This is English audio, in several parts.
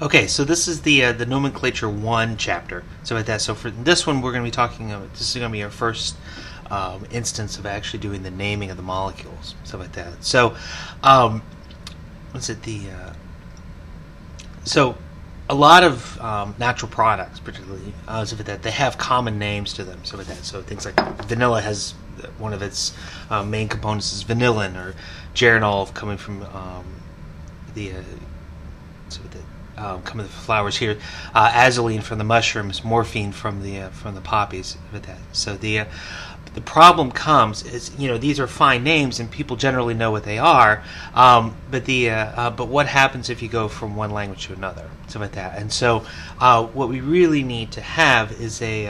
Okay, so this is the Nomenclature 1 chapter. So with that, so for this one, we're going to be talking about, this is going to be our first instance of actually doing the naming of the molecules, stuff like that. So, what's it, so a lot of natural products, particularly, so with that, they have common names to them, so with that. So things like vanilla has, one of its main components is vanillin, or geranol coming from the coming from the flowers here, azulene from the mushrooms, morphine from the poppies. With that, so the problem comes is, these are fine names and people generally know what they are, but what happens if you go from one language to another, something like that. And so what we really need to have is a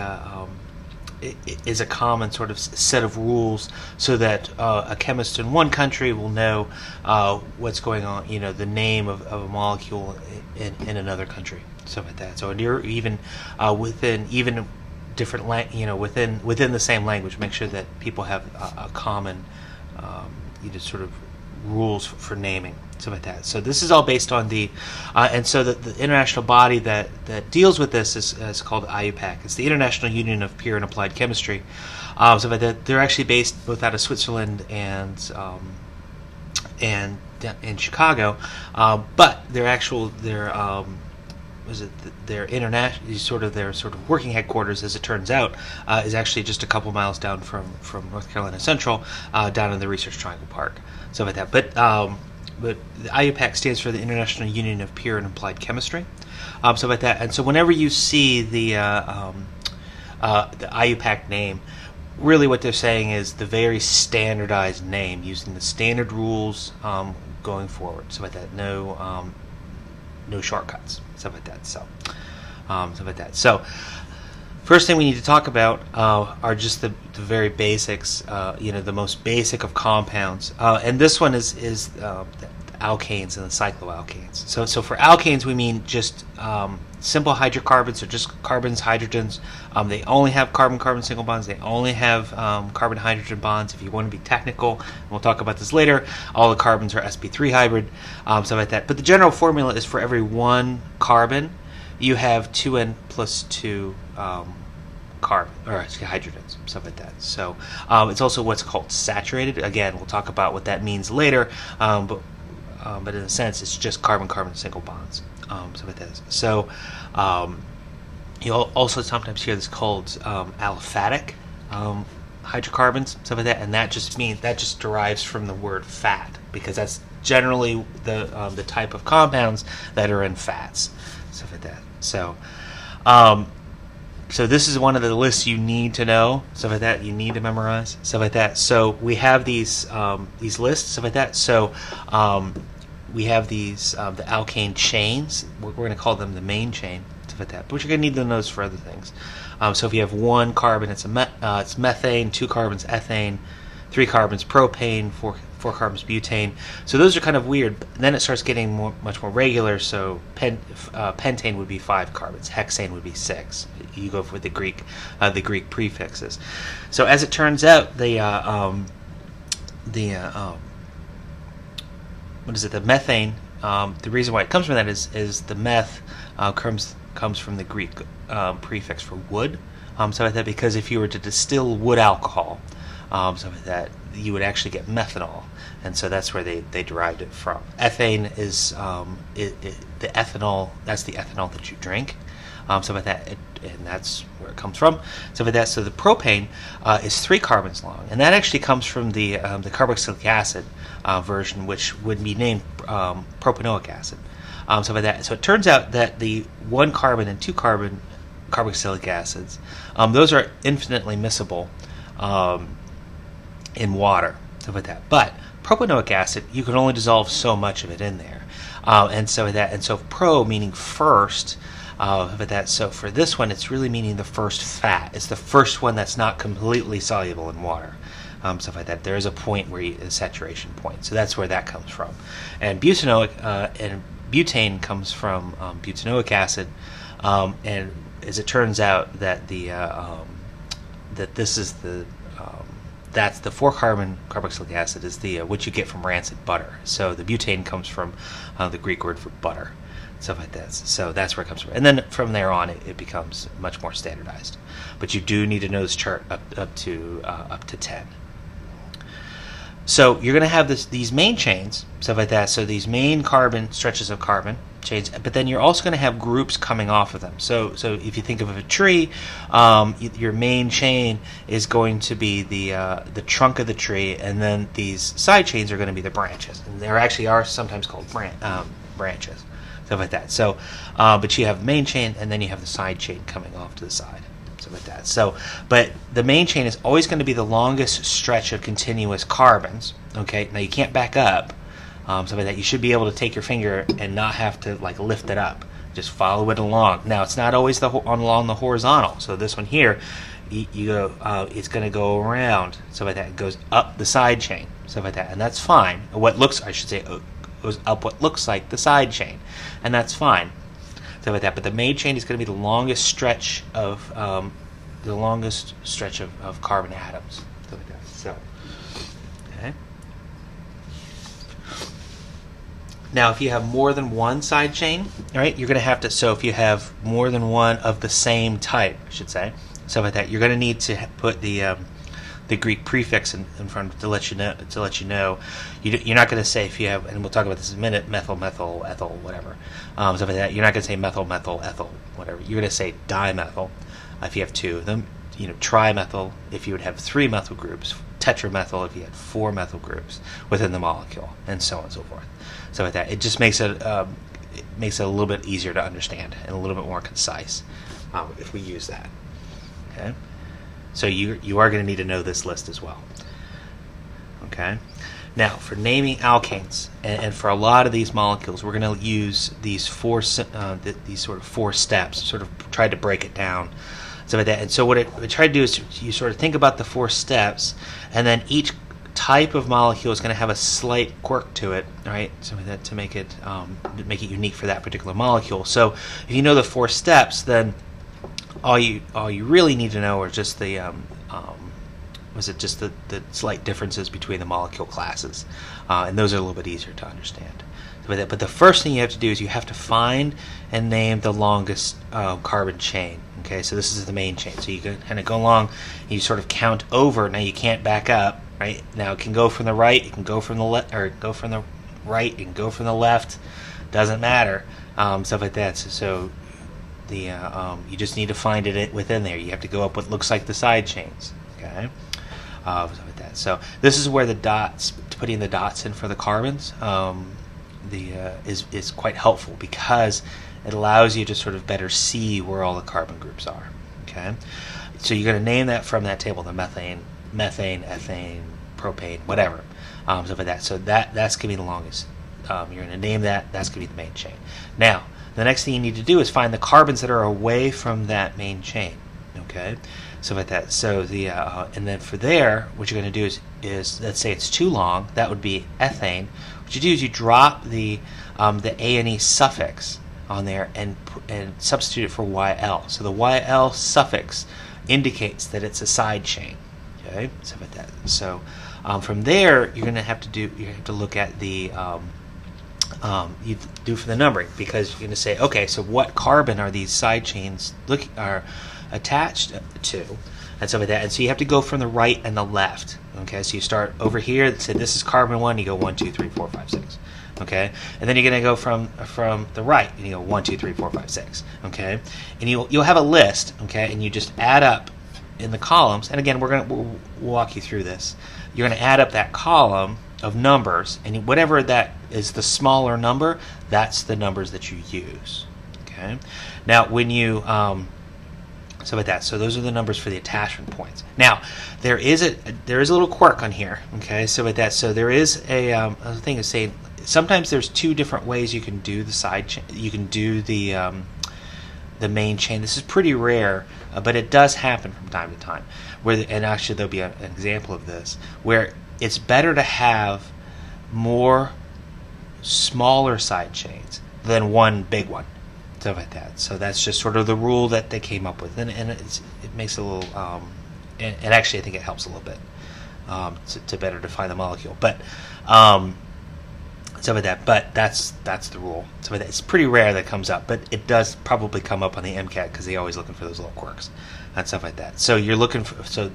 common sort of set of rules, so that a chemist in one country will know what's going on, the name of a molecule in another country, stuff like that. So even within different within the same language, make sure that people have a common sort of rules for naming, stuff like that. So this is all based on and so the international body that deals with this is called IUPAC. It's the International Union of Pure and Applied Chemistry. So that they're actually based both out of Switzerland and in Chicago, but their international their sort of working headquarters, as it turns out, is actually just a couple miles down from North Carolina Central, down in the Research Triangle Park, stuff like that. But the IUPAC stands for the International Union of Pure and Applied Chemistry, stuff like that. And so whenever you see the IUPAC name, really what they're saying is the very standardized name, using the standard rules going forward, stuff like that. No shortcuts, stuff like that. So, first thing we need to talk about are just the very basics. The most basic of compounds, and this one is the alkanes and the cycloalkanes. So for alkanes, we mean just simple hydrocarbons, or just carbons, hydrogens. They only have carbon-carbon single bonds. They only have carbon-hydrogen bonds. If you want to be technical, and we'll talk about this later, all the carbons are sp3 hybrid, stuff like that. But the general formula is for every one carbon, you have 2n plus 2 hydrogens, stuff like that. So it's also what's called saturated. Again, we'll talk about what that means later, but in a sense, it's just carbon-carbon single bonds, stuff like that. So you'll also sometimes hear this called aliphatic hydrocarbons, stuff like that, and that just derives from the word fat, because that's generally the type of compounds that are in fats, stuff like that. So this is one of the lists you need to know, stuff like that. You need to memorize, stuff like that. So we have these lists, stuff like that. So we have these the alkane chains. We're going to call them the main chain, stuff like that. But you're going to need to know those for other things. So if you have one carbon, it's methane. 2 carbons, ethane. 3 carbons, propane. 4 carbons, butane. So those are kind of weird. But then it starts getting much more regular. So pentane would be 5 carbons. Hexane would be 6. You go with the Greek prefixes. So as it turns out, the methane. The reason why it comes from that is the meth comes from the Greek prefix for wood. So like that, because if you were to distill wood alcohol, so like that, you would actually get methanol, and so that's where they derived it from. Ethane is the ethanol. That's the ethanol that you drink. So like that, and that's where it comes from. So like that, so the propane is 3 carbons long, and that actually comes from the carboxylic acid version, which would be named propanoic acid. So like that, so it turns out that the 1 carbon and 2 carbon carboxylic acids, those are infinitely miscible in water, stuff like that. But propanoic acid, you can only dissolve so much of it in there, and so pro meaning first. But that, so for this one, it's really meaning the first fat. It's the first one that's not completely soluble in water, stuff like that. There is a point where a saturation point, so that's where that comes from. And butane comes from butanoic acid, and as it turns out that this is that's the 4 carbon carboxylic acid is what you get from rancid butter. So the butane comes from the Greek word for butter. stuff like that. So that's where it comes from. And then from there on, it becomes much more standardized. But you do need to know this chart up to 10. So you're going to have these main chains, stuff like that. So these main carbon stretches of carbon chains, but then you're also going to have groups coming off of them. So if you think of a tree, your main chain is going to be the trunk of the tree, and then these side chains are going to be the branches. And there actually are sometimes called branches, stuff like that. So, but you have the main chain, and then you have the side chain coming off to the side. Like that. So, but the main chain is always going to be the longest stretch of continuous carbons. Okay, now you can't back up, something like that. You should be able to take your finger and not have to like lift it up. Just follow it along. Now it's not always along the horizontal. So this one here, you go, it's going to go around, stuff like that. It goes up the side chain, stuff like that, and that's fine. I should say, goes up what looks like the side chain, and that's fine. Like that, but the main chain is going to be the longest stretch of carbon atoms. Like that. So, okay. Now, if you have more than one side chain, all right, you're going to have to. So, if you have more than one of the same type, I should say, stuff like that, you're going to need to put the Greek prefix in front to let you know. You're not going to say, if you have, and we'll talk about this in a minute, methyl, methyl, ethyl, whatever, stuff like that. You're not going to say methyl, methyl, ethyl, whatever. You're going to say dimethyl if you have two of them. Trimethyl if you would have 3 methyl groups. Tetramethyl if you had 4 methyl groups within the molecule, and so on and so forth. So like that, it just makes it a little bit easier to understand and a little bit more concise if we use that. Okay. So you are going to need to know this list as well. Okay. Now, for naming alkanes, and for a lot of these molecules, we're going to use these sort of 4 steps, sort of try to break it down, stuff like that. And so what I try to do is you sort of think about the 4 steps, and then each type of molecule is going to have a slight quirk to it, right? So that to make it unique for that particular molecule. So if you know the 4 steps, then all you really need to know are just the slight differences between the molecule classes, and those are a little bit easier to understand. But the first thing you have to do is you have to find and name the longest carbon chain. Okay, so this is the main chain. So you can kind of go along, and you sort of count over. Now you can't back up, right? Now it can go from the right, it can go from the left, or go from the right, it can go from the left. Doesn't matter, stuff like that. So you just need to find it within there. You have to go up what looks like the side chains. Okay, stuff like that. So this is where the dots, putting the dots in for the carbons, is quite helpful, because it allows you to sort of better see where all the carbon groups are. Okay, so you're going to name that from that table: the methane, ethane, propane, whatever, stuff like that. So that's going to be the longest. You're going to name that. That's going to be the main chain. Now, the next thing you need to do is find the carbons that are away from that main chain. Okay, so like that. So and then for there, what you're going to do is let's say it's too long. That would be ethane. What you do is you drop the A&E suffix on there and substitute it for YL. So the YL suffix indicates that it's a side chain. Okay, so like that. So from there, you're going to have to look at the you do for the numbering, because you're going to say, okay, so what carbon are these side chains are attached to, and stuff like that. And so you have to go from the right and the left. Okay, so you start over here and say this is carbon 1. You go 1, 2, 3, 4, 5, 6. Okay, and then you're going to go from the right, and you go 1, 2, 3, 4, 5, 6. Okay, and you'll have a list. Okay, and you just add up in the columns. And again, we'll walk you through this. You're going to add up that column of numbers, and whatever that is, the smaller number, that's the numbers that you use. Okay, now when you so like that. So those are the numbers for the attachment points. Now there is a little quirk on here. Okay, so with that, so there is a thing of saying sometimes there's 2 different ways you can do the side chain. You can do the main chain. This is pretty rare, but it does happen from time to time. And actually there'll be an example of this where it's better to have more smaller side chains than one big one, stuff like that. So that's just sort of the rule that they came up with, and it makes it a little, and actually I think it helps a little bit to better define the molecule. But Stuff like that. But that's the rule. Stuff like that. It's pretty rare that it comes up, but it does probably come up on the MCAT because they're always looking for those little quirks and stuff like that. So you're looking for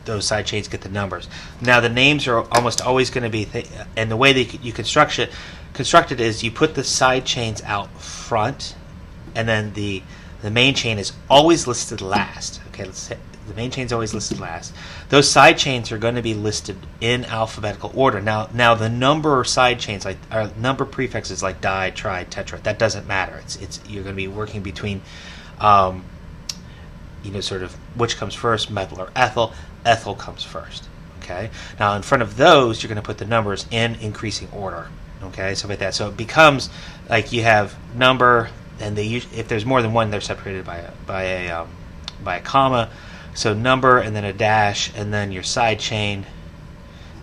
those side chains get the numbers. Now the names are almost always going to be, and the way that you construct it is you put the side chains out front, and then the main chain is always listed last. Okay, let's say the main chain is always listed last. Those side chains are going to be listed in alphabetical order. Now the number side chains, like number prefixes like di, tri, tetra, that doesn't matter. It's you're going to be working between, sort of which comes first, methyl or ethyl. Ethyl comes first. Okay. Now in front of those, you're going to put the numbers in increasing order. Okay, so like that. So it becomes like you have number, and if there's more than one, they're separated by a comma. So number, and then a dash, and then your side chain,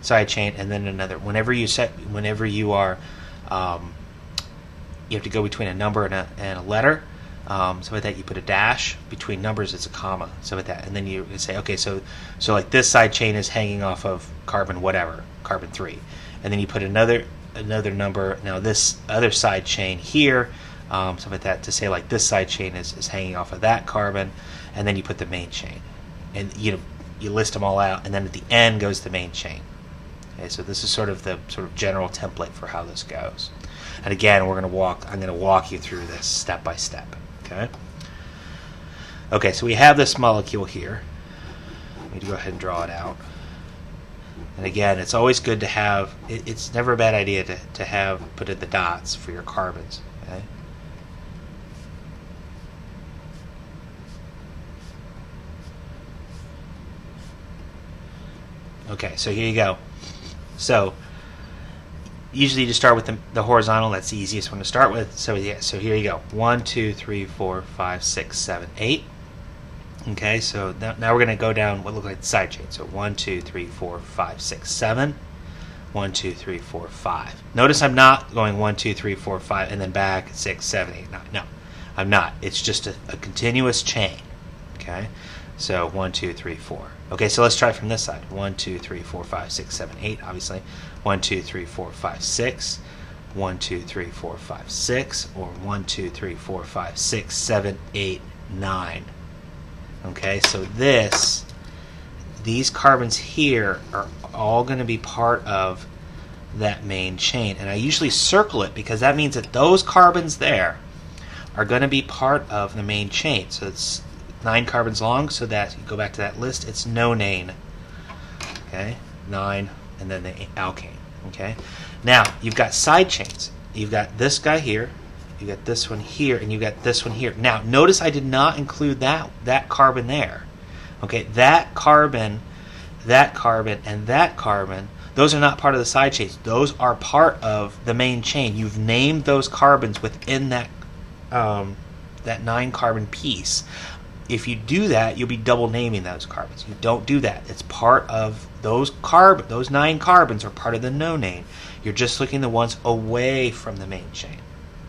and then another. Whenever you are, you have to go between a number and a letter. So with that, you put a dash between numbers. It's a comma. So with that, and then you say, okay, so like this side chain is hanging off of carbon whatever, carbon 3, and then you put another number. Now this other side chain here, something like that, to say like this side chain is hanging off of that carbon, and then you put the main chain, and you list them all out, and then at the end goes the main chain. Okay, so this is sort of the general template for how this goes. And again, I'm going to walk you through this step by step. Okay, so we have this molecule here. Let me go ahead and draw it out. And again, it's always good to have, it's never a bad idea to have put in the dots for your carbons. Okay? Okay, so here you go. So usually you just start with the horizontal. That's the easiest one to start with. So yeah, so here you go. 1, 2, 3, 4, 5, 6, 7, 8. Okay, so now we're going to go down what look like the side chain. So 1, 2, 3, 4, 5, 6, 7. 1, 2, 3, 4, 5. Notice I'm not going 1, 2, 3, 4, 5 and then back 6, 7, 8, 9. No, I'm not. It's just a continuous chain. Okay, so 1, 2, 3, 4. Okay, so let's try from this side. 1, 2, 3, 4, 5, 6, 7, 8. Obviously, 1, 2, 3, 4, 5, 6. 1, 2, 3, 4, 5, 6. Or 1, 2, 3, 4, 5, 6, 7, 8, 9. Okay, so these carbons here are all going to be part of that main chain, and I usually circle it because that means that those carbons there are going to be part of the main chain. So it's 9 carbons long, so that you go back to that list, it's nonane. Okay, 9, and then the alkane. Okay, now you've got side chains. You've got this guy here, you got this one here, and you got this one here. Now notice I did not include that carbon there. Okay, that carbon, and that carbon, those are not part of the side chains. Those are part of the main chain. You've named those carbons within that 9 carbon piece. If you do that, you'll be double naming those carbons. You don't do that. It's part of those 9 carbons are part of the nonane. You're just looking the ones away from the main chain.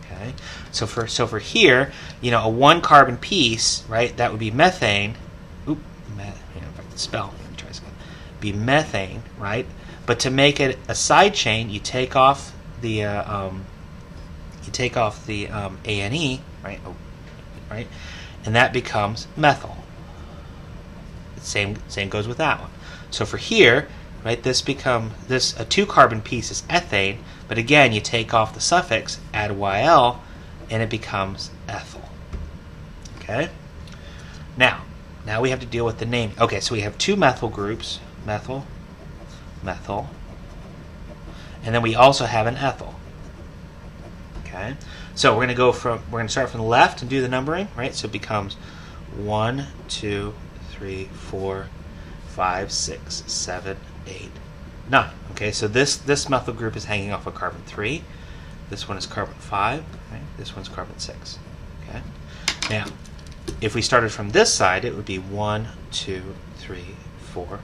Okay, so for here, a 1 carbon piece, right? That would be methane. Oop, if I can spell, let me try this again. Be methane, right? But to make it a side chain, you take off the ANE, right? Oh, right, and that becomes methyl. Same goes with that one. So for here, right, a 2 carbon piece is ethane, but again you take off the suffix, add YL, and it becomes ethyl. Okay. Now we have to deal with the name. Okay, so we have 2 methyl groups, methyl, and then we also have an ethyl. Okay, so we're going to start from the left and do the numbering, right? So it becomes 1, 2, 3, 4, 5, 6, 7, 8, 9. Okay, so this methyl group is hanging off of carbon 3. This one is carbon 5. Right? This one's carbon 6. Okay. Now, if we started from this side, it would be 1, 2, 3, 4,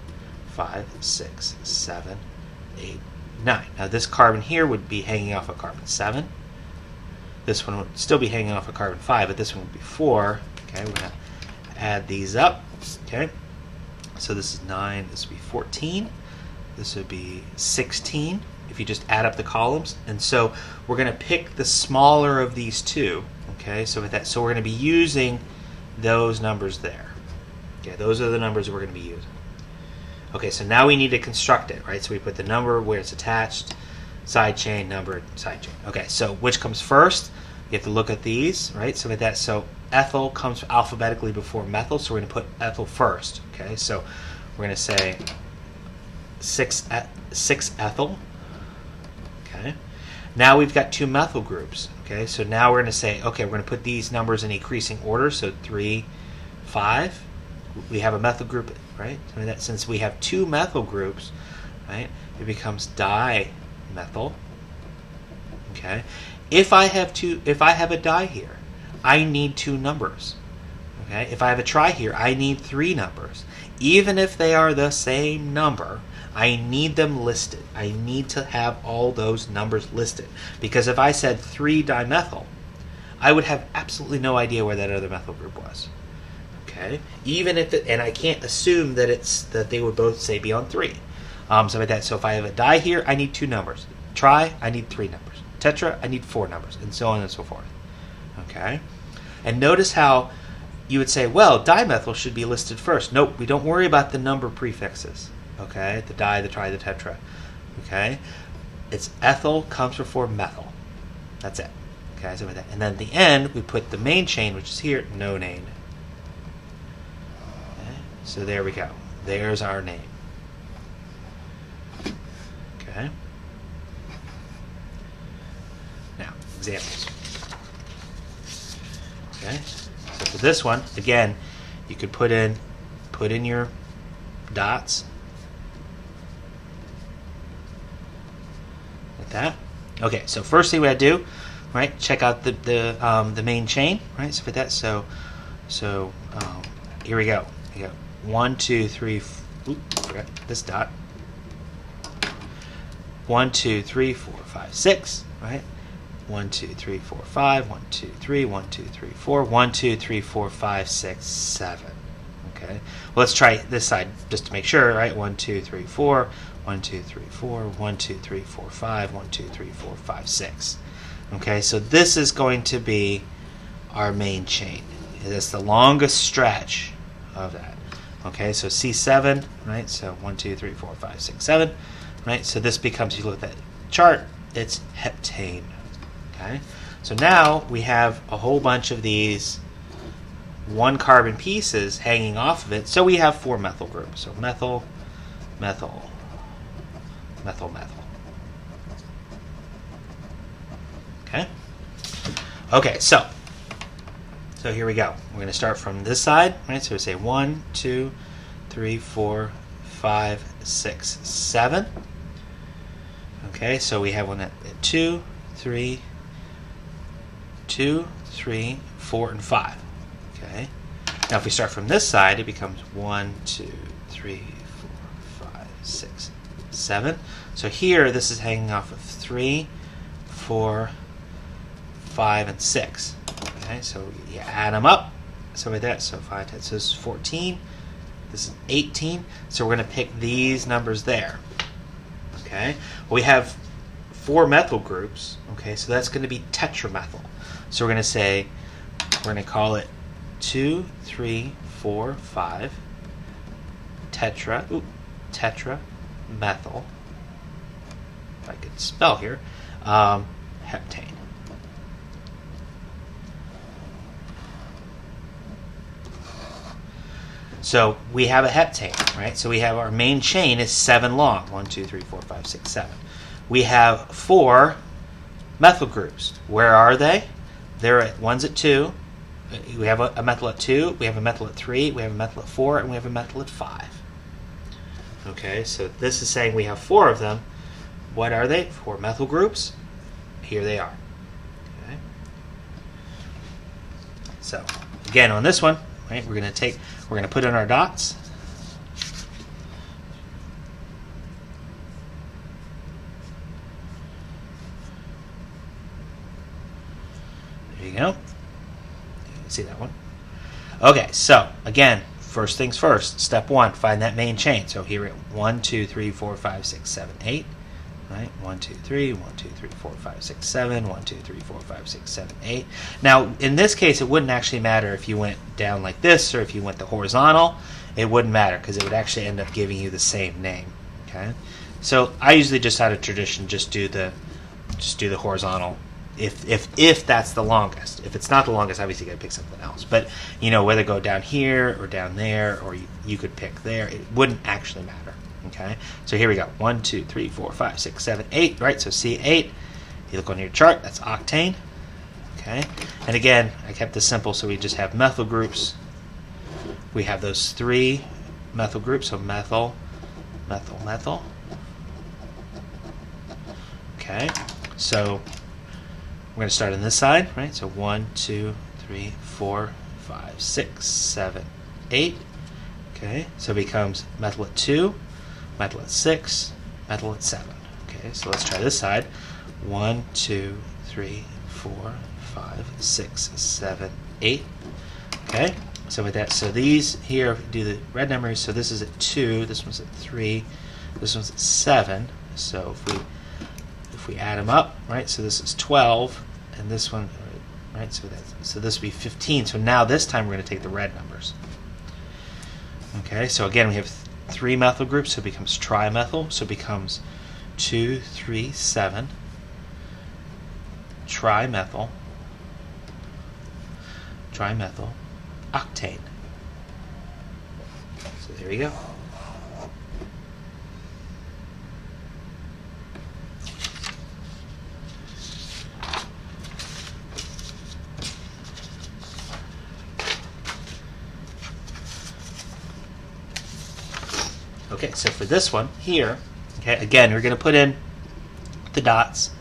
5, 6, 7, 8, 9. Now this carbon here would be hanging off of carbon 7. This one would still be hanging off of carbon 5, but this one would be 4. Okay, we're going to add these up. Okay, so this is 9. This would be 14. This would be 16. if you just add up the columns. And so we're going to pick the smaller of these two. Okay, so with that, so we're going to be using those numbers there. Okay, those are the numbers we're going to be using. Okay, so now we need to construct it, right? So we put the number where it's attached, side chain, number, side chain. Okay, so which comes first? You have to look at these, right? So with that, so ethyl comes alphabetically before methyl, so we're going to put ethyl first. Okay, so we're going to say 6 ethyl. Okay, now we've got 2 methyl groups. Okay, so now we're going to say, okay, we're going to put these numbers in increasing order. So 3, 5. We have a methyl group, right? So that since we have 2 methyl groups, right, it becomes dimethyl. Okay, if I have a di here, I need 2 numbers. Okay, if I have a tri here, I need 3 numbers. Even if they are the same number, I need them listed. I need to have all those numbers listed. Because if I said 3-dimethyl, I would have absolutely no idea where that other methyl group was. Okay, even if and I can't assume that they would both say be on 3. So like that. So if I have a di here, I need 2 numbers. Tri, I need 3 numbers. Tetra, I need 4 numbers, and so on and so forth. Okay, and notice how you would say, well, dimethyl should be listed first. Nope, we don't worry about the number prefixes. Okay, the di, the tri, the tetra. Okay, it's ethyl comes before methyl. That's it. Okay, so with that, and then at the end we put the main chain, which is here, nonane. Okay, so there we go. There's our name. Okay. Now examples. Okay, so for this one, again, you could put in your dots. That. Okay, so first thing we gotta do, right? Check out the main chain, right? So for that, so here we go. We got 1, 2, 3. Forgot this dot. 1, 2, 3, 4, 5, 6. Right? 1, 2, 3, 4, 5. 1, 2, 3. 1, 2, 3, 4. 1, 2, 3, 4, 5, 6, 7. Okay. Well, let's try this side just to make sure, right? 1, 2, 3, 4. 1, 2, 3, 4, 1, 2, 3, 4, 5, 1, 2, 3, 4, 5, 6. Okay, so this is going to be our main chain. It's the longest stretch of that. Okay, so C7, right? So 1, 2, 3, 4, 5, 6, 7, right? So this becomes, you look at that chart, it's heptane. Okay, so now we have a whole bunch of these 1 carbon pieces hanging off of it. So we have 4 methyl groups. So methyl, methyl, methyl, methyl. Okay. Okay, so here we go. We're going to start from this side, right? So we say 1, 2, 3, 4, 5, 6, 7. Okay, so we have one at 2, 3, 2, 3, 4, and 5. Okay. Now if we start from this side, it becomes 1, 2, 3, 4, 5, 6, 7. So here, this is hanging off of 3, 4, 5, and 6. Okay, so you add them up. So with that, so 5, 10, so this is 14. This is 18. So we're going to pick these numbers there. Okay, well, we have 4 methyl groups. Okay, so that's going to be tetramethyl. So we're going to say, we're going to call it 2, 3, 4, 5 tetramethyl. If I could spell here, heptane. So we have a heptane, right? So we have our main chain is 7 long. 1, 2, 3, 4, 5, 6, 7. We have 4 methyl groups. Where are they? They're at, one's at 2. We have a methyl at 2. We have a methyl at 3. We have a methyl at 4, and we have a methyl at 5. Okay, so this is saying we have 4 of them. What are they? 4 methyl groups. Here they are. Okay. So again, on this one, right, we're going to put in our dots. There you go. You can see that one. Okay, so again, first things first. Step 1, find that main chain. So here, 1, 2, 3, 4, 5, 6, 7, 8. right? 1, 2, 3, 1, 2, 3, 4, 5, 6, 7, 1, 2, 3, 4, 5, 6, 7, 8. Now, in this case, it wouldn't actually matter if you went down like this or if you went the horizontal. It wouldn't matter because it would actually end up giving you the same name. Okay, so I usually just out of tradition just do the horizontal. If that's the longest. If it's not the longest, obviously you got to pick something else. But you know, whether go down here or down there, or you could pick there, it wouldn't actually matter. Okay, so here we go. 1, 2, 3, 4, 5, 6, 7, 8. Right, so C8. You look on your chart, that's octane. Okay, and again, I kept this simple, so we just have methyl groups. We have those 3 methyl groups, so methyl, methyl, methyl. Okay, so we're going to start on this side, right? So 1, 2, 3, 4, 5, 6, 7, 8. Okay, so it becomes methyl at 2, methyl at 6, methyl at 7. Okay, so let's try this side. 1, 2, 3, 4, 5, 6, 7, 8. Okay, so with that, so these here do the red numbers. So this is at 2, this one's at 3, this one's at 7. So if we add them up, right? So this is 12, and this one, right? So this would be 15. So now this time we're going to take the red numbers. Okay, so again we have 3 methyl groups, so it becomes trimethyl. So it becomes 2, 3, 7. Trimethyl, octane. So there you go. Okay, so for this one here, okay, again, we're going to put in the dots.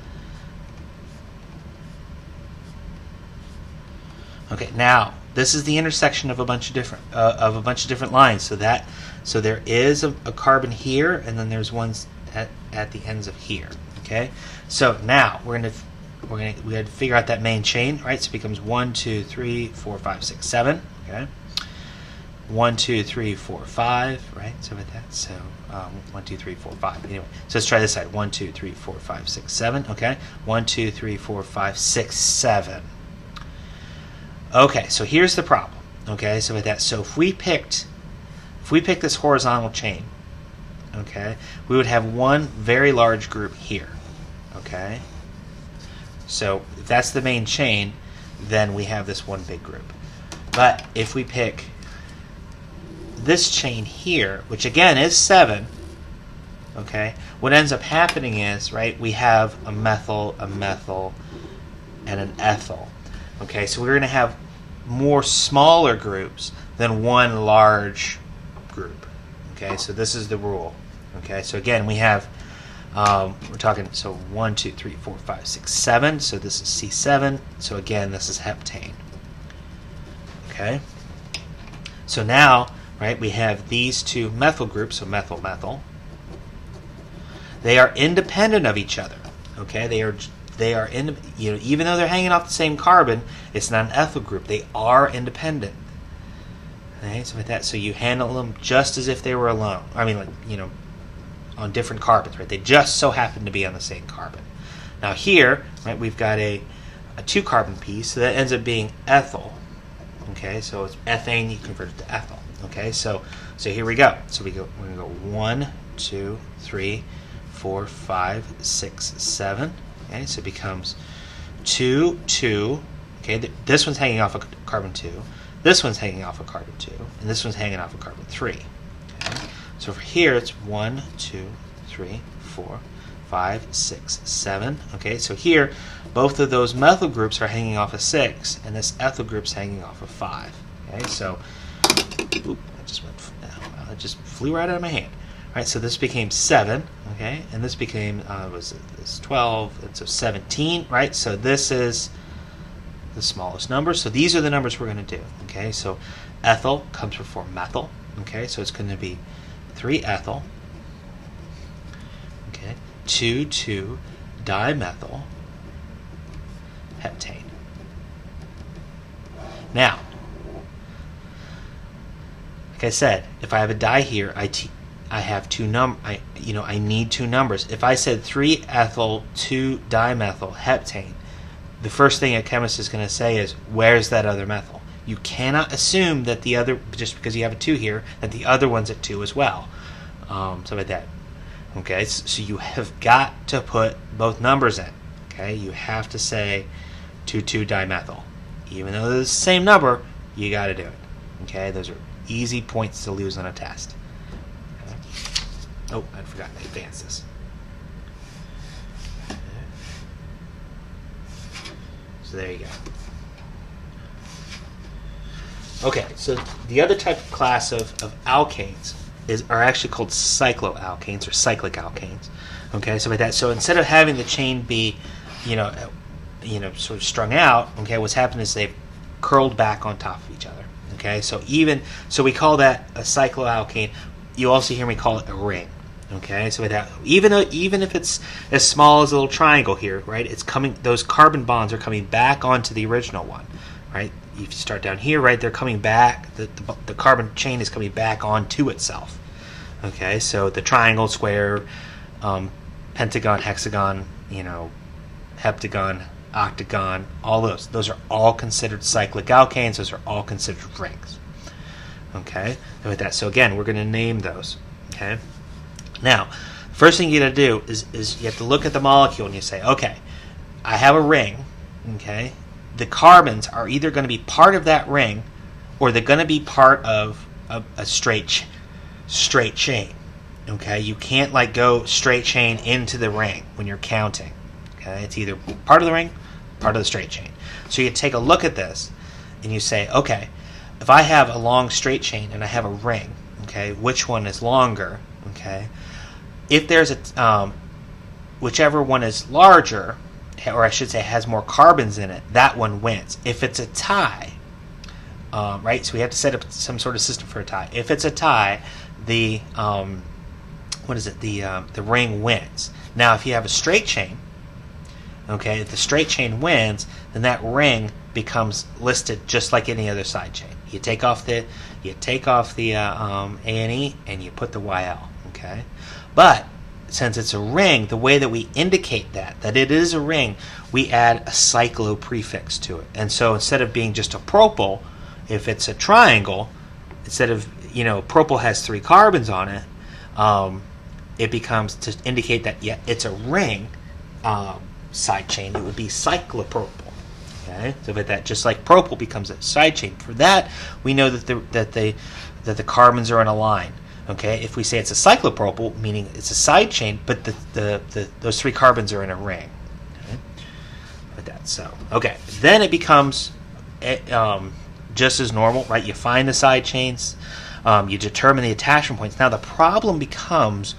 Okay, now this is the intersection of a bunch of different lines. So there is a carbon here, and then there's ones at the ends of here. Okay, so now we have to figure out that main chain, right? So it becomes 1, 2, 3, 4, 5, 6, 7. Okay. 1, 2, 3, 4, 5, right? So with that, so 1, 2, 3, 4, 5. Anyway, so let's try this side. 1, 2, 3, 4, 5, 6, 7. Okay, 1, 2, 3, 4, 5, 6, 7. Okay, so here's the problem. Okay, so with that, so if we picked this horizontal chain, okay, we would have one very large group here. Okay, so if that's the main chain, then we have this one big group. But if we pick this chain here, which again is 7, okay, what ends up happening is, right, we have a methyl, and an ethyl. Okay, so we're going to have more smaller groups than one large group. Okay, so this is the rule. Okay, so again, we have, we're talking, so 1, 2, 3, 4, 5, 6, 7. So this is C7. So again, this is heptane. Okay, so now, right, we have these 2 methyl groups, so methyl, methyl. They are independent of each other. Okay, they are in, you know, even though they're hanging off the same carbon, it's not an ethyl group. They are independent. Okay, so with that, so you handle them just as if they were alone. I mean, like, you know, on different carbons, right? They just so happen to be on the same carbon. Now here, right, we've got a 2 carbon piece, so that ends up being ethyl. Okay, so it's ethane, you convert it to ethyl. Okay, so here we go. So we're going to go 1, 2, 3, 4, 5, 6, 7. Okay, so it becomes 2, 2. Okay, this one's hanging off of carbon 2. This one's hanging off of carbon 2, and this one's hanging off of carbon 3. Okay, so for here it's 1, 2, 3, 4, 5, 6, 7. Okay, so here both of those methyl groups are hanging off of 6, and this ethyl group's hanging off of 5. Okay, so oop, that just flew right out of my hand. All right, so this became 7, okay, and this became this 12, and so 17, right? So this is the smallest number. So these are the numbers we're going to do. Okay, so ethyl comes before methyl. Okay, so it's going to be 3 ethyl. Okay, 2, 2 dimethyl heptane. Now, like I said, if I have a di here, I have I need two numbers. If I said 3-ethyl 2-dimethyl heptane, the first thing a chemist is going to say is, where's that other methyl? You cannot assume that the other, just because you have a 2 here, that the other one's at 2 as well. So like that. Okay, so you have got to put both numbers in. Okay, you have to say 2,2-dimethyl. Even though they're the same number, you got to do it. Okay, those are easy points to lose on a test. Okay. Oh, I forgot to advance this. So there you go. Okay, so the other type of class of alkanes are actually called cycloalkanes or cyclic alkanes. Okay, so with that, so instead of having the chain be, sort of strung out, okay, what's happened is they've curled back on top of each other. Okay, so we call that a cycloalkane. You also hear me call it a ring. Okay, so with that, even if it's as small as a little triangle here, right? It's coming; those carbon bonds are coming back onto the original one, right? If you start down here, right, they're coming back. The carbon chain is coming back onto itself. Okay, so the triangle, square, pentagon, hexagon, heptagon, octagon, all those are all considered cyclic alkanes. Those are all considered rings. Okay, and with that, so again, we're going to name those. Okay, now, first thing you got to do is you have to look at the molecule and you say, okay, I have a ring. Okay, the carbons are either going to be part of that ring, or they're going to be part of a straight chain. Okay, you can't go straight chain into the ring when you're counting. Okay, it's either part of the ring, part of the straight chain. So you take a look at this and you say, okay, if I have a long straight chain and I have a ring, okay, which one is longer? Okay, if there's whichever one is larger, or I should say has more carbons in it, that one wins. If it's a tie, right, so we have to set up some sort of system for a tie. If it's a tie, the ring wins. Now, if you have a straight chain, okay, if the straight chain wins, then that ring becomes listed just like any other side chain. You take off the A&E and you put the YL. Okay, but since it's a ring, the way that we indicate that it is a ring, we add a cyclo prefix to it. And so instead of being just a propyl, if it's a triangle, instead of, propyl has 3 carbons on it, it becomes, to indicate that, yeah, it's a ring side chain, it would be cyclopropyl. Okay, so with that, just like propyl becomes a side chain, for that, we know that the carbons are in a line. Okay, if we say it's a cyclopropyl, meaning it's a side chain, but those 3 carbons are in a ring. Okay, with that, so okay, then it becomes just as normal, right? You find the side chains, you determine the attachment points. Now the problem becomes,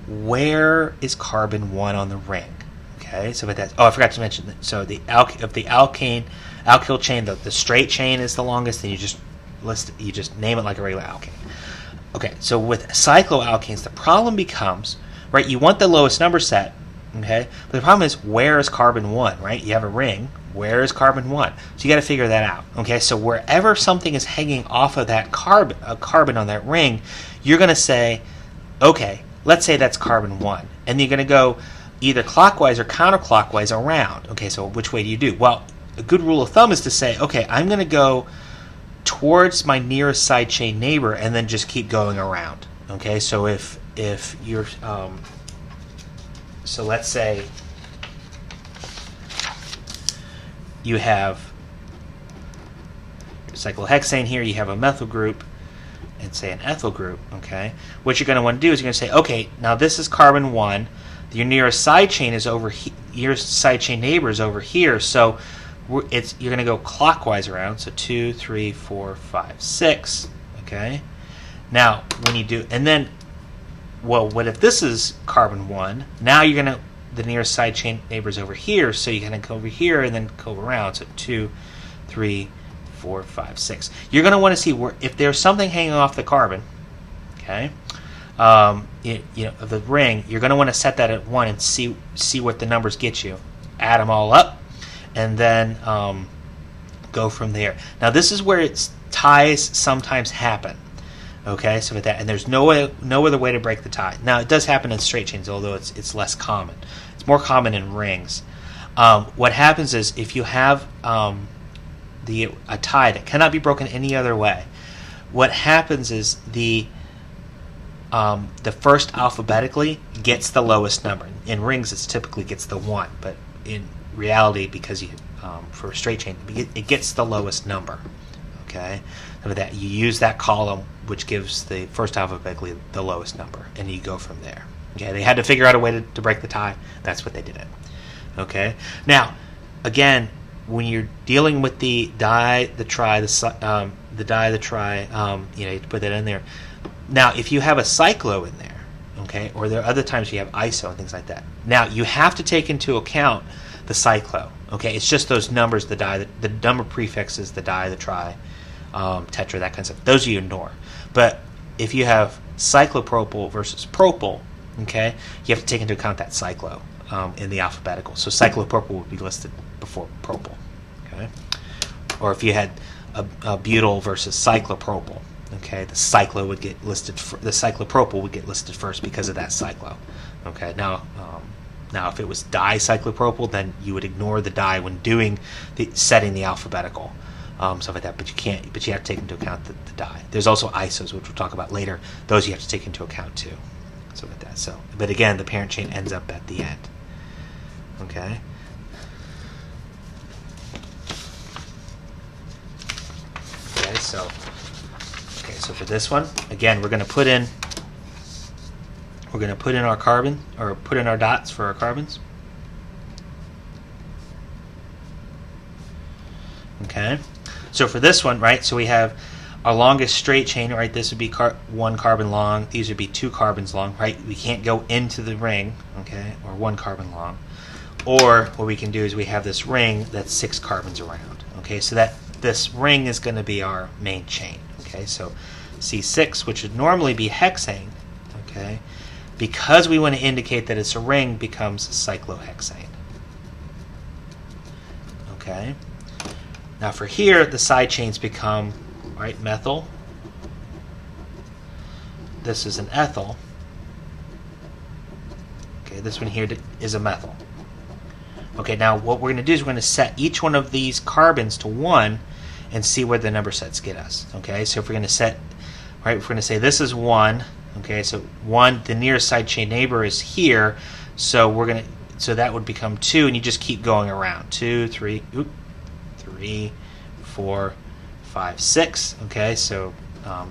where is carbon 1 on the ring? Okay, so with that, I forgot to mention that. So the alkyl chain, the straight chain is the longest, and you just name it like a regular alkane. Okay, so with cycloalkanes, the problem becomes, right, you want the lowest number set, okay, but the problem is, where is carbon 1, right? You have a ring, where is carbon 1? So you got to figure that out, okay? So wherever something is hanging off of that carbon on that ring, you're going to say, okay, let's say that's carbon 1, and you're going to go either clockwise or counterclockwise around. Okay, so which way do you do? Well, a good rule of thumb is to say, okay, I'm going to go towards my nearest side chain neighbor and then just keep going around. Okay, so if you're so let's say you have cyclohexane here, you have a methyl group and say an ethyl group. Okay, what you're going to want to do is you're going to say, okay, now this is carbon 1, your nearest side chain is over here, your side chain neighbor is over here, so you're going to go clockwise around, so 2, 3, 4, 5, 6. Okay, now when you do, and then, well, what if this is carbon 1? Now you're going to, the nearest side chain neighbor is over here, so you're going to go over here and then go around, so 2, 3, 4, 5, 6. You're going to want to see where, if there's something hanging off the carbon, okay, of the ring, you're going to want to set that at 1 and see what the numbers get you. Add them all up, and then go from there. Now this is where ties sometimes happen. Okay, so with that, and there's no other way to break the tie. Now it does happen in straight chains, although it's less common. It's more common in rings. What happens is if you have a tie that cannot be broken any other way, what happens is the first alphabetically gets the lowest number. In rings, it typically gets the 1, but in reality, because for a straight chain, it gets the lowest number. Okay, so with that, you use that column, which gives the first alphabetically the lowest number, and you go from there. Okay, they had to figure out a way to break the tie. That's what they did it. Okay, now again, when you're dealing with the die, the try, the die, the try, you know, you put that in there. Now, if you have a cyclo in there, okay, or there are other times you have iso and things like that. Now, you have to take into account the cyclo. Okay, it's just those numbers, the die, the number prefixes, the die, the try, tetra, that kind of stuff. Those you ignore. But if you have cyclopropyl versus propyl, okay, you have to take into account that cyclo in the alphabetical. So cyclopropyl would be listed before propyl. Okay, or if you had a butyl versus cyclopropyl, okay, the cyclo would get listed. The cyclopropyl would get listed first because of that cyclo. Okay, now if it was dicyclopropyl, then you would ignore the di when doing setting the alphabetical. Stuff like that, but you can't. But you have to take into account the die. There's also isos, which we'll talk about later. Those you have to take into account too. So with that. So, but again, the parent chain ends up at the end. Okay. Okay. So for this one, again, we're going to put in our carbon, or put in our dots for our carbons. Okay. So for this one, right, so we have our longest straight chain, right, this would be 1 carbon long, these would be 2 carbons long, right, we can't go into the ring, okay, or 1 carbon long, or what we can do is we have this ring that's 6 carbons around, okay, so that this ring is going to be our main chain, okay, so C6, which would normally be hexane, okay, because we want to indicate that it's a ring, becomes cyclohexane, okay. Now for here, the side chains become, right, methyl. This is an ethyl. Okay, this one here is a methyl. Okay, now what we're going to do is we're going to set each one of these carbons to 1 and see where the number sets get us. Okay, so if we're going to set, right, if we're going to say this is 1, okay, so 1, the nearest side chain neighbor is here, so we're going to, so that would become 2, and you just keep going around. 2, 3, 3, 4, 5, 6. Okay, so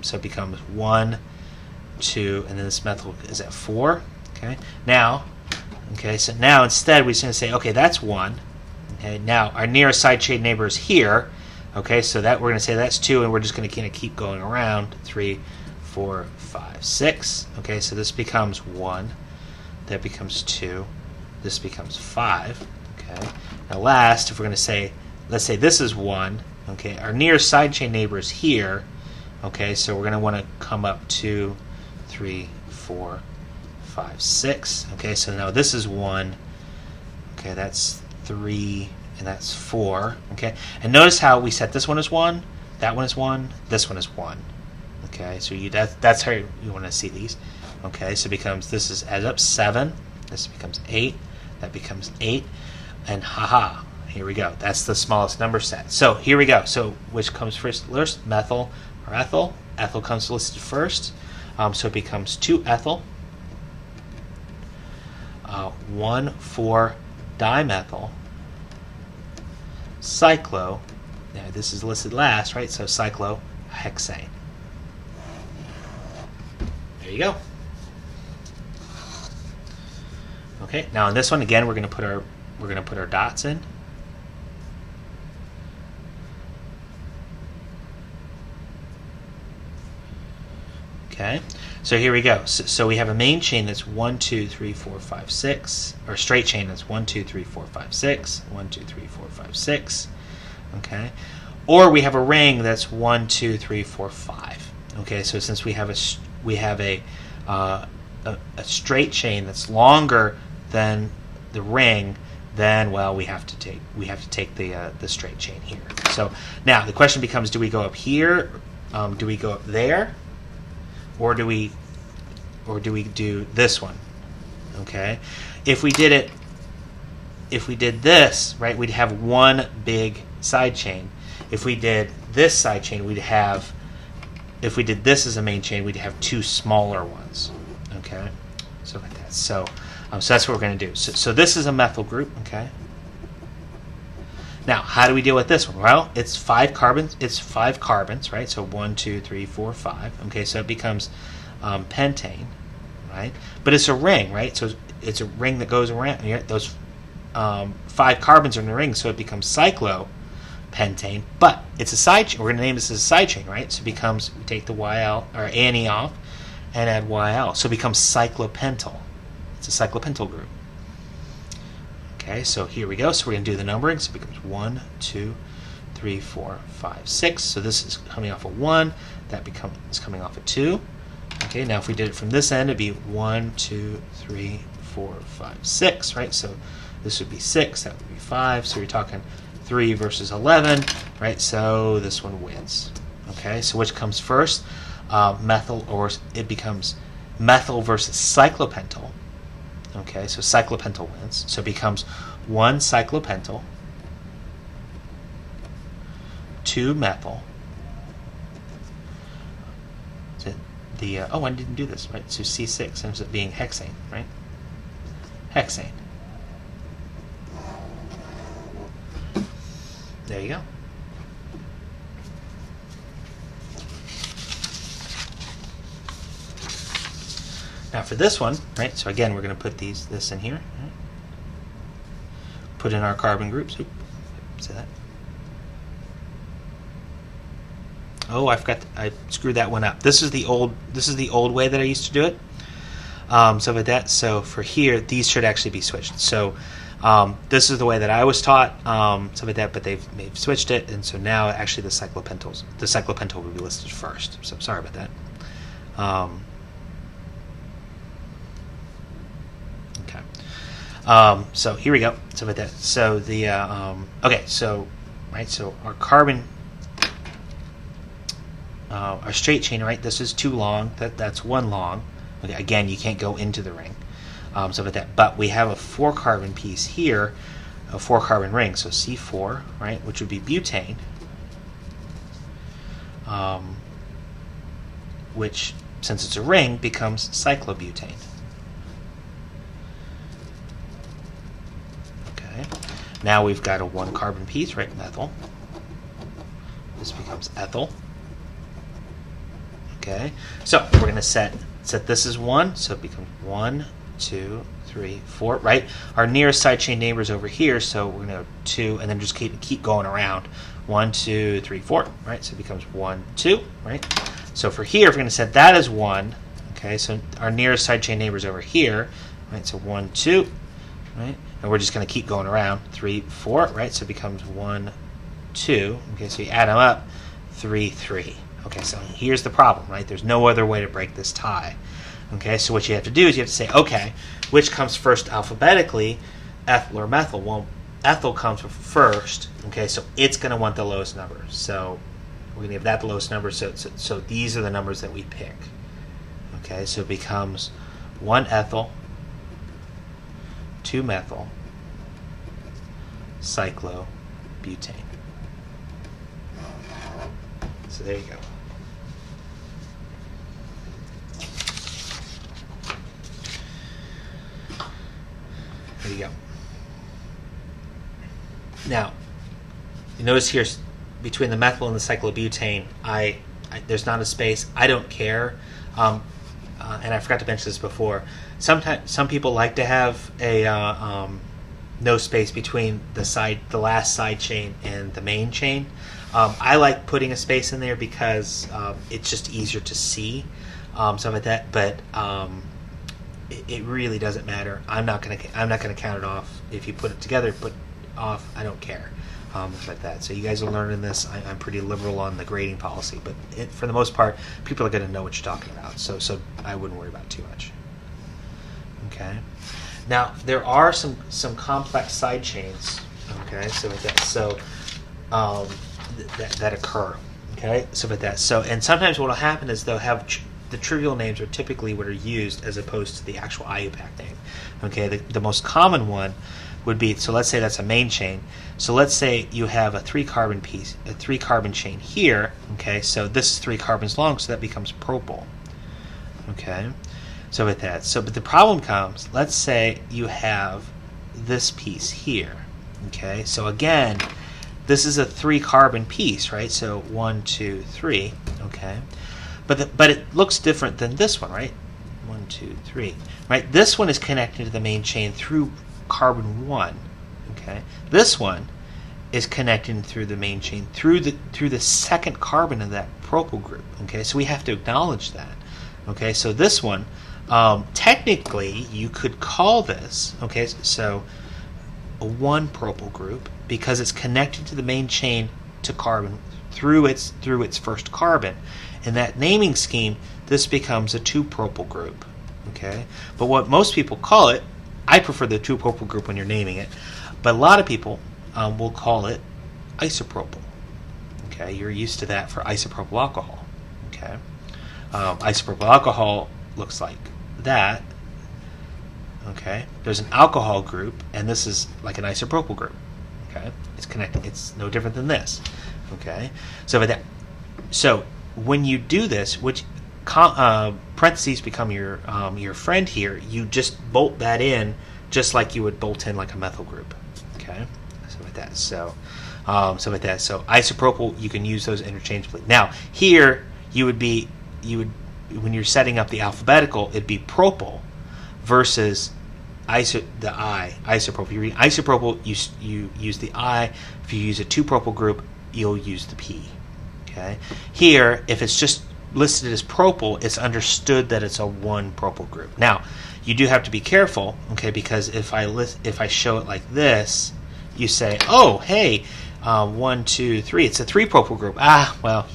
so it becomes 1, 2, and then this methyl is at 4. Okay, now, okay, so now instead we're just going to say, okay, that's 1. Okay, now our nearest side chain neighbor is here. Okay, so that we're going to say that's 2, and we're just going to kind of keep going around. 3, 4, 5, 6. Okay, so this becomes 1. That becomes 2. This becomes 5. Okay, now last, if we're going to say, let's say this is 1. Okay, our nearest side chain neighbor is here. Okay, so we're going to want to come up 2, 3, 4, 5, 6. Okay, so now this is 1. Okay, that's 3, and that's 4. Okay, and notice how we set this one as 1, that one is 1, this one is 1. Okay, so that's how you want to see these. Okay, so it becomes, this is adds up 7, this becomes 8, that becomes 8, and haha. Here we go. That's the smallest number set. So here we go. So which comes first? Methyl or ethyl? Ethyl comes listed first. So it becomes 2 ethyl, 1, 4 dimethyl, cyclo. Now this is listed last, right? So cyclohexane. There you go. Okay. Now on this one again, we're going to put our dots in. Okay, so here we go. So we have a main chain that's 1, 2, 3, 4, 5, 6, or straight chain that's 1, 2, 3, 4, 5, 6, 1, 2, 3, 4, 5, 6. Okay, or we have a ring that's 1, 2, 3, 4, 5. Okay, so since we have a straight chain that's longer than the ring, then well we have to take the straight chain here. So now the question becomes: do we go up here? Do we go up there? or do we do this one? Okay, if we did this, right, we'd have one big side chain. If we did this side chain, if we did this as a main chain, we'd have two smaller ones. Okay, so like that. So that's what we're going to do. So this is a methyl group. Okay. Now, how do we deal with this one? Well, it's 5 carbons. It's 5 carbons, right? So 1, 2, 3, 4, 5. Okay, so it becomes pentane, right? But it's a ring, right? So it's a ring that goes around. Those 5 carbons are in the ring, so it becomes cyclopentane. But it's a side chain. We're going to name this as a side chain, right? So it becomes, we take the YL or Ane off and add YL. So it becomes cyclopentyl. It's a cyclopentyl group. Okay, so here we go. So we're going to do the numbering. So it becomes 1, 2, 3, 4, 5, 6. So this is coming off of 1. That is coming off of 2. Okay, now if we did it from this end, it'd be 1, 2, 3, 4, 5, 6, right? So this would be 6. That would be 5. So you're talking 3 versus 11, right? So this one wins. Okay, so which comes first? Methyl, or it becomes methyl versus cyclopentyl. Okay, so cyclopentyl wins. So it becomes 1 cyclopentyl, 2 methyl. So I didn't do this, right? So C6 ends up being hexane, right? Hexane. There you go. Now for this one, right, so again we're going to put this in here. Right? Put in our carbon groups. Oops, see that? Oh, I screwed that one up. This is the old way that I used to do it. So with that, so for here, these should actually be switched. So this is the way that I was taught. So with that, but they've switched it, and so now actually the cyclopentyl will be listed first. So sorry about that. So here we go. So with that, so the okay, so right, so our carbon, our straight chain, right? This is 2 long. That's 1 long. Okay, again, you can't go into the ring. So with that, but we have a 4 carbon piece here, a 4 carbon ring. So C4, right, which would be butane, which since it's a ring becomes cyclobutane. Now we've got a 1 carbon piece, right, methyl. This becomes ethyl. Okay, so we're going to set this as 1, so it becomes 1, 2, 3, 4, right? Our nearest side chain neighbor is over here, so we're going to go 2, and then just keep going around. 1, 2, 3, 4, right? So it becomes 1, 2, right? So for here, we're going to set that as 1. Okay, so our nearest side chain neighbor is over here, right? So 1, 2, right? And we're just going to keep going around. 3, 4, right? So it becomes 1, 2. Okay, so you add them up. 3, 3. Okay, so here's the problem, right? There's no other way to break this tie. Okay, so what you have to do is you have to say, okay, which comes first alphabetically, ethyl or methyl? Well, ethyl comes first. Okay, so it's going to want the lowest number. So we're going to give that the lowest number. So these are the numbers that we pick. Okay, so it becomes 1 ethyl, 2 methyl, cyclobutane. So there you go. There you go. Now, you notice here between the methyl and the cyclobutane, there's not a space. I don't care. And I forgot to mention this before. Sometimes some people like to have a no space between the last side chain and the main chain. I like putting a space in there because it's just easier to see some of that. But it really doesn't matter. I'm not gonna count it off. If you put it together, put off. I don't care. Like that. So you guys are learning this. I'm pretty liberal on the grading policy, but for the most part, people are going to know what you're talking about. So I wouldn't worry about it too much. Okay. Now there are some complex side chains. Okay. So with that, that occur. Okay. So with that. So and sometimes what will happen is they'll have the trivial names are typically what are used as opposed to the actual IUPAC name. Okay, the most common one would be, so let's say that's a main chain. So let's say you have a 3-carbon piece, a 3-carbon chain here. Okay, so this is 3 carbons long, so that becomes propyl. Okay, so with that, but the problem comes, let's say you have this piece here. Okay, so again, this is a 3-carbon piece, right? So 1, 2, 3. Okay, but it looks different than this one, right? 1, 2, 3. Right? This one is connected to the main chain through carbon 1. Okay, this one is connecting through the main chain through the second carbon of that propyl group. Okay, so we have to acknowledge that. Okay, so this one, technically you could call this, okay, so a 1-propyl group because it's connected to the main chain to carbon through its first carbon. In that naming scheme, this becomes a 2-propyl group. Okay, but what most people call it, I prefer the 2-propyl group when you're naming it, but a lot of people will call it isopropyl. Okay, you're used to that for isopropyl alcohol. Okay, isopropyl alcohol looks like that. Okay, there's an alcohol group, and this is like an isopropyl group. Okay, it's connected. It's no different than this. Okay, so when you do this, which parentheses become your friend here, you just bolt that in just like you would bolt in like a methyl group. Okay, so with that, so isopropyl, you can use those interchangeably. Now here you would when you're setting up the alphabetical, it'd be propyl versus isopropyl. If you read isopropyl, you use the I. If you use a 2-propyl group, you'll use the P. Okay. Here, if it's just listed as propyl, it's understood that it's a 1-propyl group. Now, you do have to be careful, okay, because if I show it like this, you say, oh, hey, 1, 2, 3, it's a 3-propyl group. Well,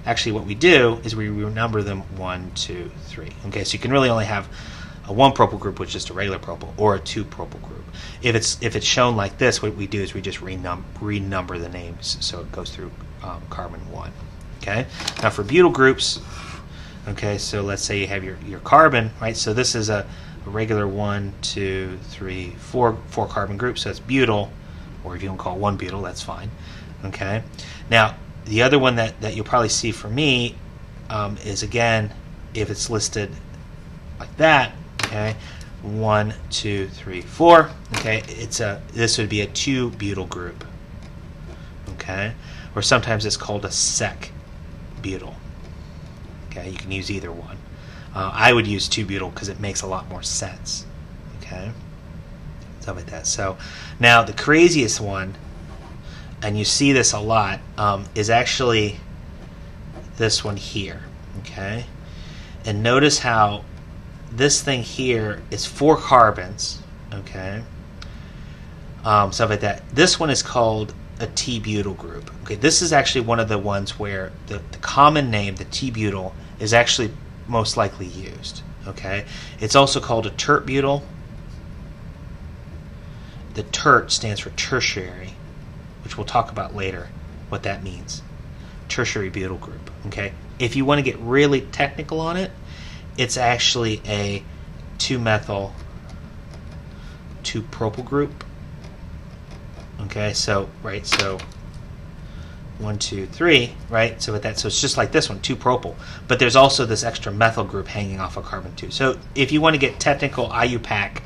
actually what we do is we renumber them 1, 2, 3. Okay, so you can really only have a 1-propyl group, which is just a regular propyl, or a 2-propyl group. If it's shown like this, what we do is we just renumber the names, so it goes through carbon 1. Okay. Now for butyl groups, okay, so let's say you have your carbon, right? So this is a regular 1, 2, 3, 4 carbon group, so that's butyl, or if you want to call it 1-butyl, that's fine. Okay. Now the other one that you'll probably see for me is, again, if it's listed like that. Okay, 1, 2, 3, 4. Okay, this would be a 2-butyl group. Okay, or sometimes it's called a sec-butyl. Okay, you can use either one. I would use 2-butyl because it makes a lot more sense. Okay, stuff like that. So now the craziest one, and you see this a lot, is actually this one here. Okay, and notice how this thing here is 4 carbons, okay, stuff like that. This one is called a T-butyl group. Okay, this is actually one of the ones where the common name, the T-butyl, is actually most likely used. Okay, it's also called a tert-butyl. The tert stands for tertiary, which we'll talk about later what that means. Tertiary butyl group. Okay, if you want to get really technical on it, it's actually a 2-methyl 2-propyl group. Okay, so 1, 2, 3, right? So with that, so it's just like this one, 2-propyl. But there's also this extra methyl group hanging off of carbon 2. So if you want to get technical IUPAC,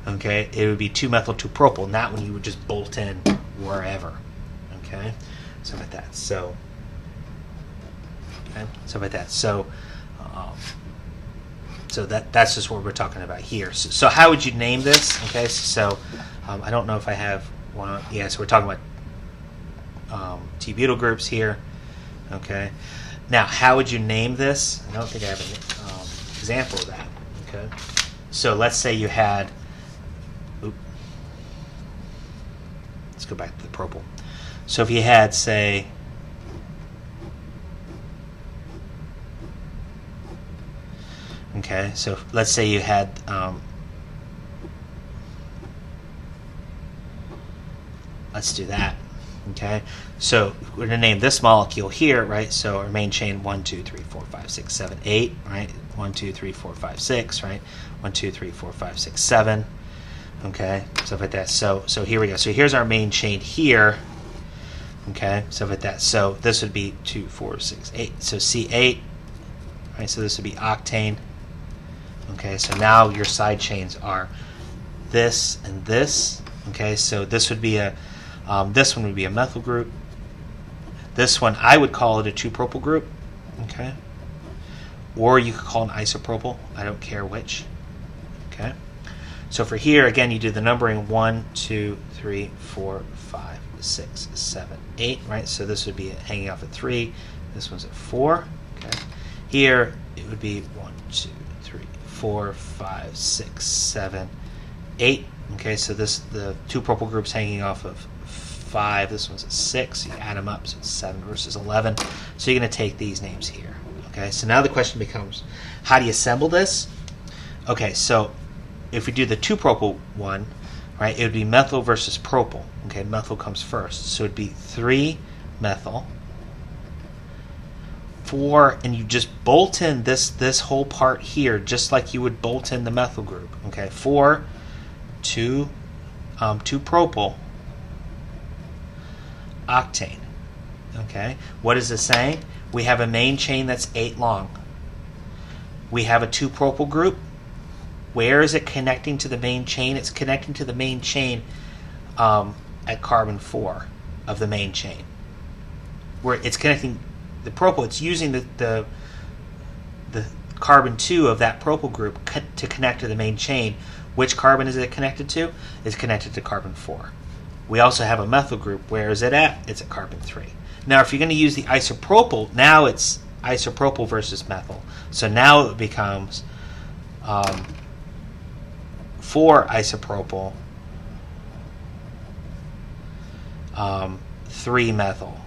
okay, it would be 2-methyl 2-propyl, and that one you would just bolt in wherever. Okay, so with that, so with that, so that's just what we're talking about here. So how would you name this? Okay, so I don't know if I have one. Yeah, so we're talking about T-butyl groups here. Okay, now how would you name this? I don't think I have an example of that. Okay, so let's say you had. Let's go back to the propyl. So if you had, say, okay, so let's say you had let's do that. Okay, so we're going to name this molecule here, right? So our main chain 1, 2, 3, 4, 5, 6, 7, 8, right? 1, 2, 3, 4, 5, 6, right? 1, 2, 3, 4, 5, 6, 7. Okay, stuff like that. So here we go. So here's our main chain here. Okay, stuff like that. So this would be 2, 4, 6, 8. So C8, right? So this would be octane. Okay, so now your side chains are this and this. Okay, so this would be a this one would be a methyl group. This one, I would call it a 2-propyl group. Okay, or you could call it an isopropyl. I don't care which. Okay, so for here again, you do the numbering 1, 2, 3, 4, 5, 6, 7, 8. Right, so this would be hanging off at 3. This one's at 4. Okay, here it would be 1, 2, 3, 4, 5, 6, 7, 8. Okay, so the 2-propyl groups hanging off of 5. This one's at 6. You add them up, so it's 7 versus 11. So you're going to take these names here. Okay, so now the question becomes, how do you assemble this? Okay, so if we do the 2-propyl one, right, it would be methyl versus propyl. Okay, methyl comes first, so it'd be 3 methyl, 4, and you just bolt in this whole part here, just like you would bolt in the methyl group. Okay, 4, 2 propyl, octane. Okay, what is this saying? We have a main chain that's 8 long. We have a 2-propyl group. Where is it connecting to the main chain? It's connecting to the main chain at carbon 4 of the main chain. Where it's connecting the propyl, it's using the carbon 2 of that propyl group to connect to the main chain. Which carbon is it connected to? It's connected to carbon 4. We also have a methyl group. Where is it at? It's at carbon 3. Now, if you're going to use the isopropyl, now it's isopropyl versus methyl. So now it becomes 4 isopropyl, 3 methyl,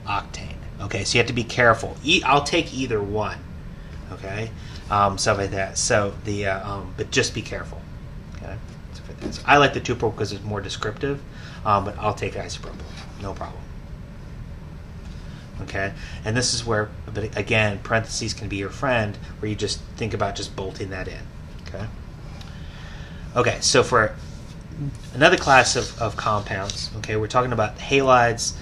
octane. Okay, so you have to be careful. I'll take either one. Okay, stuff like that. So but just be careful. Okay, so I like the 2-propyl because it's more descriptive, but I'll take isopropyl, no problem. Okay, and this is where, but again, parentheses can be your friend, where you just think about just bolting that in. Okay. Okay, so for another class of compounds, okay, we're talking about halides,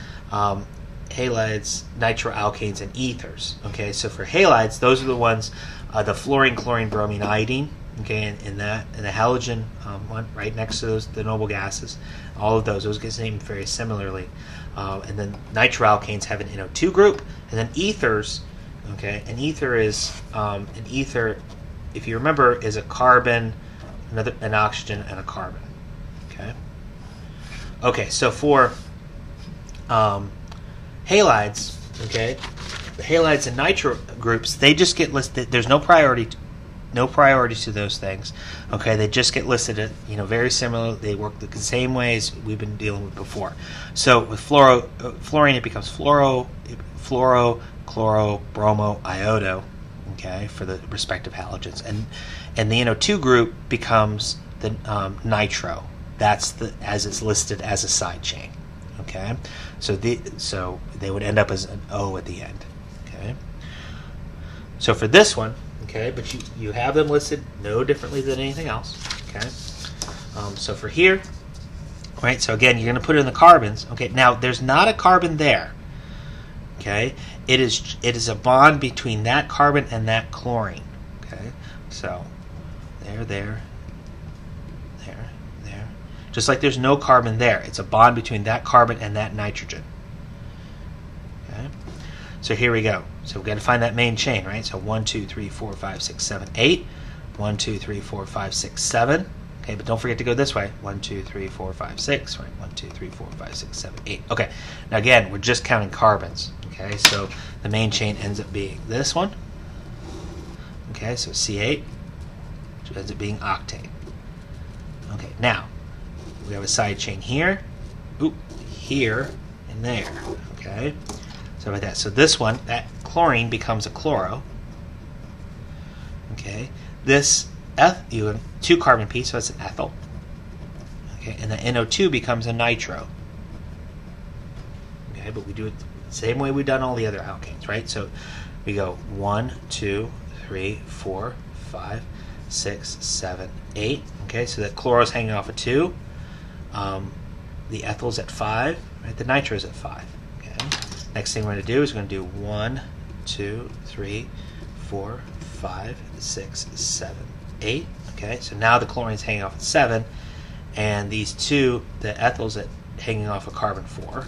nitroalkanes, and ethers. Okay, so for halides, those are the ones, the fluorine, chlorine, bromine, iodine. Okay, and the halogen one right next to those, the noble gases, all of those get named very similarly. And then nitroalkanes have an NO2 group, and then ethers. Okay, an ether is if you remember, is a carbon, an oxygen, and a carbon. Okay. Okay, so for halides, okay, the halides and nitro groups, they just get listed. There's no priority to those things. Okay, they just get listed at, very similar. They work the same ways we've been dealing with before. So with fluorine, it becomes fluoro, chloro, bromo, iodo. Okay, for the respective halogens, and the NO2 group becomes the nitro. That's as it's listed as a side chain. Okay, so they would end up as an O at the end. Okay, so for this one, okay, but you have them listed no differently than anything else. Okay, so for here, right? So again, you're going to put in the carbons. Okay, now there's not a carbon there. Okay, it is a bond between that carbon and that chlorine. Okay, so there. Just like there's no carbon there, it's a bond between that carbon and that nitrogen. Okay, so here we go. So we've got to find that main chain, right? So 1, 2, 3, 4, 5, 6, 7, 8. 1, 2, 3, 4, 5, 6, 7. Okay, but don't forget to go this way. 1, 2, 3, 4, 5, 6. Right? 1, 2, 3, 4, 5, 6, 7, 8. Okay, now again, we're just counting carbons. Okay, so the main chain ends up being this one. Okay, so C8, which ends up being octane. Okay, now we have a side chain here, here, and there. Okay, so like that. So this one, that chlorine becomes a chloro. Okay, this you have 2 carbon piece, so it's an ethyl. Okay, and the NO2 becomes a nitro. Okay, but we do it the same way we've done all the other alkanes, right? So we go 1, 2, 3, 4, 5, 6, 7, 8. Okay, so that chloro's hanging off at 2. The ethyl's at 5, right? The nitro's at 5. Okay. Next thing we're going to do is we're going to do 1, 2, 3, 4, 5, 6, 7, 8. Okay, so now the chlorine's hanging off at 7, and these two, the ethyl's at hanging off of carbon 4.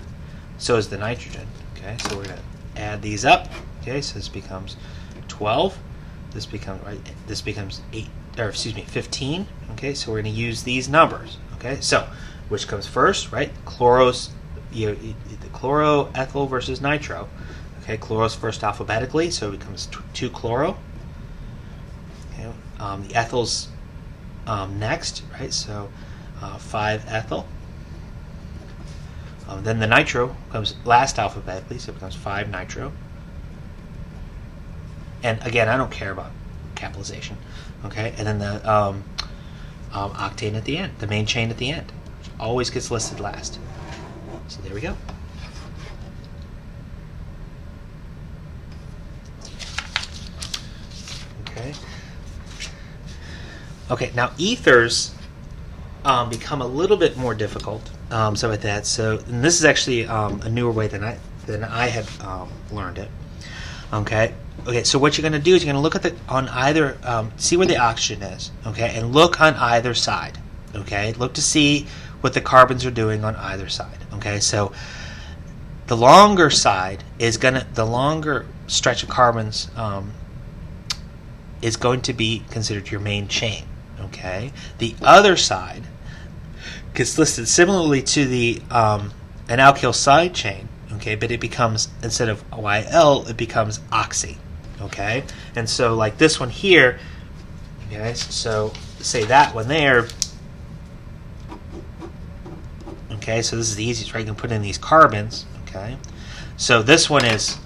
So is the nitrogen. Okay, so we're going to add these up. Okay, so this becomes 12. This becomes 15. Okay, so we're going to use these numbers. Okay, so which comes first, right? Chloros, the chloro, ethyl versus nitro. Okay, chloros first alphabetically, so it becomes 2 chloro. Okay, the ethyl's next, right? So 5 ethyl. Then the nitro comes last alphabetically, so it becomes 5 nitro. And again, I don't care about capitalization. Okay, and then the octane at the end, the main chain at the end, which always gets listed last. So there we go. Okay. Okay, now ethers become a little bit more difficult. So with that, and this is actually a newer way than I had learned it. Okay. Okay. So what you're going to do is you're going to look at on either see where the oxygen is. Okay, and look on either side. Okay, look to see what the carbons are doing on either side. Okay, so the longer side is the longer stretch of carbons is going to be considered your main chain. Okay, the other side gets listed similarly to the an alkyl side chain. Okay, but it becomes, instead of YL, it becomes oxy. Okay, and so like this one here, okay, so say that one there. Okay, so this is the easiest, right? You can put in these carbons. Okay, so this one is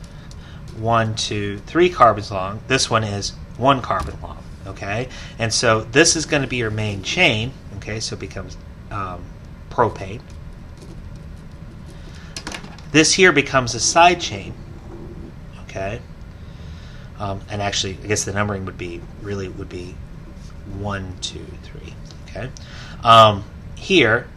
1, 2, 3 carbons long. This one is 1 carbon long. Okay, and so this is going to be your main chain. Okay, so it becomes propane. This here becomes a side chain. Okay, and actually, I guess the numbering would be 1, 2, 3. Okay, here.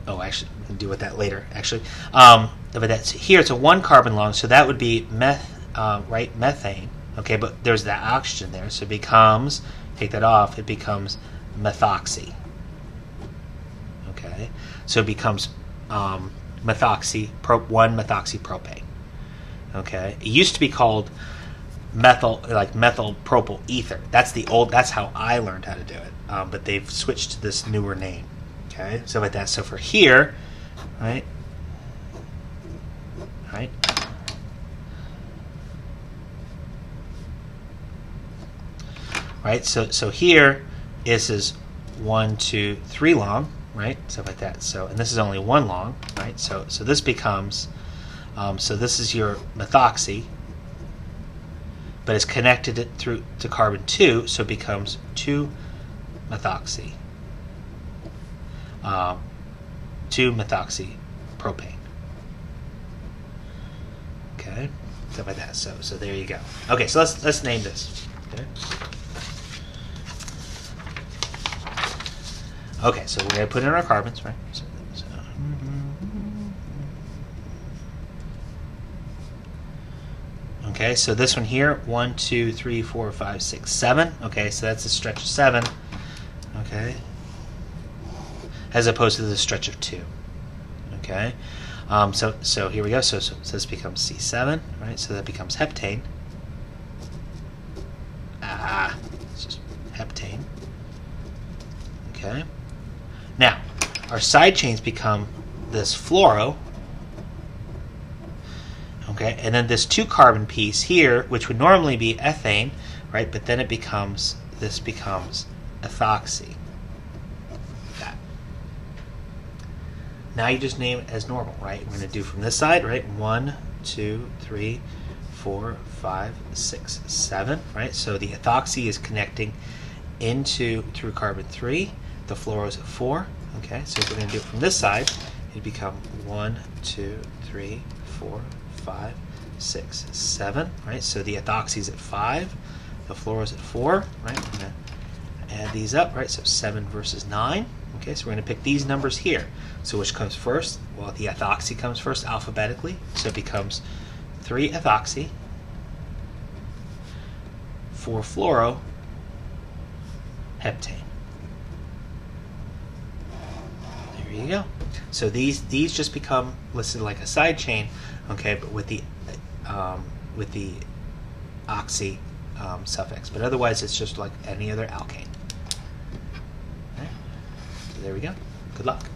Oh, actually, we can deal with that later. Actually, but that's here. It's a 1 carbon long, so that would be methane. Okay, but there's that oxygen there, so it becomes, take that off, it becomes methoxy. Okay, so it becomes 1 methoxypropane. Okay, it used to be called methyl propyl ether. That's how I learned how to do it. But they've switched to this newer name. Okay, so like that. So for here, right. Right, so here is 1, 2, 3 long, right? So like that. So, and this is only 1 long, right? So this becomes, so this is your methoxy, but it's connected it through to carbon 2, so it becomes 2 methoxy, 2 methoxypropane. Okay, so like that. So there you go. Okay, so let's name this. Okay. Okay, so we're going to put in our carbons, right? Okay, so this one here, 1, 2, 3, 4, 5, 6, 7. Okay, so that's a stretch of 7. Okay, as opposed to the stretch of 2. Okay, so here we go. So this becomes C7, right? So that becomes heptane. It's just heptane. Okay. Now, our side chains become this fluoro, okay, and then this 2 carbon piece here, which would normally be ethane, right? But then this becomes ethoxy. That. Now you just name it as normal, right? We're going to do from this side, right? 1, 2, 3, 4, 5, 6, 7, right? So the ethoxy is connecting through carbon 3. The fluoro's at 4. Okay, so if we're going to do it from this side, it'd become 1, 2, 3, 4, 5, 6, 7. Right. So the ethoxy is at 5, the fluoro is at 4. Right. We're going to add these up. Right. So 7 versus 9. Okay. So we're going to pick these numbers here. So which comes first? Well, the ethoxy comes first alphabetically. So it becomes 3 ethoxy, 4 fluoro, heptane. There you go. So these just become listed like a side chain, okay, but with the oxy suffix. But otherwise, it's just like any other alkane. Okay. So there we go. Good luck.